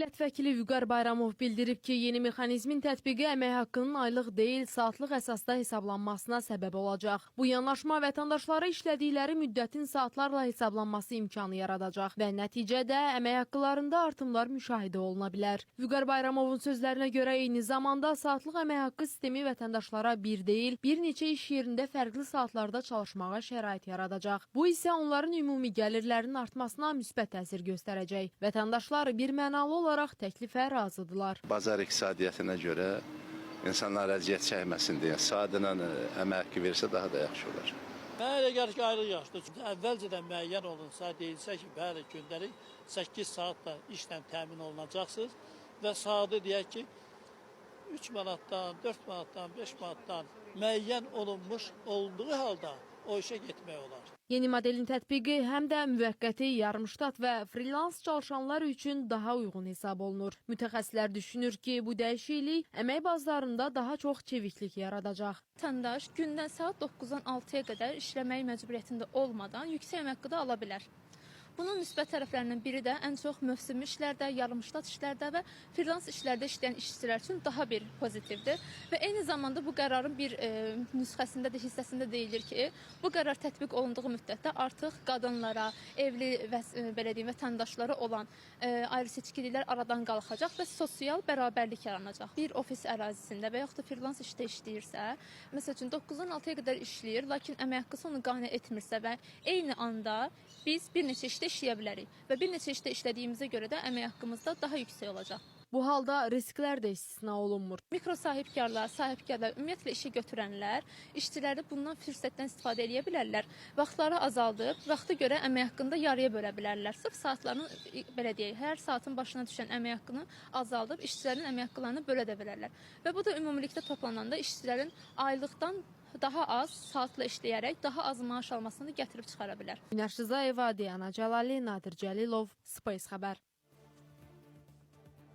Millət vəkili Vüqar Bayramov bildirib ki, yeni mexanizmin tətbiqi əmək haqqının aylıq deyil, saatlıq əsasda hesablanmasına səbəb olacaq. Bu yanaşma vətəndaşlara işlədikləri müddətin saatlarla hesablanması imkanı yaradacaq və nəticədə əmək haqqlarında artımlar müşahidə oluna bilər. Vüqar Bayramovun sözlərinə görə eyni zamanda saatlıq əmək haqqı sistemi vətəndaşlara bir deyil, bir neçə iş yerində fərqli saatlarda çalışmağa şərait yaradacaq. Bu isə onların ümumi gəlirlərinin artmasına müsbət təsir göstərəcək. Vətəndaşlar bir mənalı olaraq təklifə razıdırlar. Bazar iqtisadiyyatına görə insanlar əziyyət çəkməsin deyə saatla əmək haqqı versə daha da yaxşı olar. Mənə elə gəlir ki, ayrı yaşdır. Əvvəlcədən müəyyən olunsa, deyilsə ki, bəli, gündəlik 8 saatla işlə təmin olunacaqsınız və saatı deyək ki, 3 manatdan, 4 manatdan, 5 manatdan müəyyən olunmuş olduğu halda o işə getmək olar. Yeni modelin tətbiqi həm də müvəqqəti, yarımştat və freelans çalışanlar üçün daha uyğun hesab olunur. Mütəxəssislər düşünür ki, bu dəyişiklik əmək bazarında daha çox çeviklik yaradacaq. Vətəndaş gündən saat 9-dan 6-ya qədər işləmək məcburiyyətində olmadan yüksək əmək haqqı da ala bilər. Bunun müsbət tərəflərindən biri də ən çox mövsümi işlərdə, yarımştat işlərdə və freelans işlərdə işləyən işçilər üçün daha bir pozitivdir. Və eyni zamanda bu qərarın bir nüsxəsində də, hissəsində deyilir ki, bu qərar tətbiq olunduğu müddətdə artıq qadınlara, evli və belə deyim, vətəndaşlara olan ayrı-seçkiliklər aradan qalxacaq və sosial bərabərlik yaranacaq. Bir ofis ərazisində və yaxud da freelans işdə işləyirsə, məsəl üçün 9-dan 6-ya qədər işləyir, lakin əmək haqqısı onu qane etmirsə və eyni anda biz bir neçə işdə işləyə bilərik və bir neçə işdə işlədiyimizə görə də əmək haqqımız da daha yüksək olacaq. Bu halda risklər də istisna olunmur. Mikro sahibkarlar, ümumiyyətlə işə götürənlər, işçiləri bundan fürsətdən istifadə edə bilərlər. Vaxtları azaldıb, vaxta görə əmək haqqını da yarıya bölə bilərlər. Sırf saatlarını, belə deyək, hər saatın başına düşən əmək haqqını azaldıb, işçilərin əmək haqqlarını bölə də bilərlər. Və bu da ümumilikdə toplananda işçilərin aylıqdan daha az saatla işləyərək daha az maaş almasını gətirib çıxara bilər. Günəş Rzayeva, Diana Cəlali, Nadir Cəlilov, Space xəbər.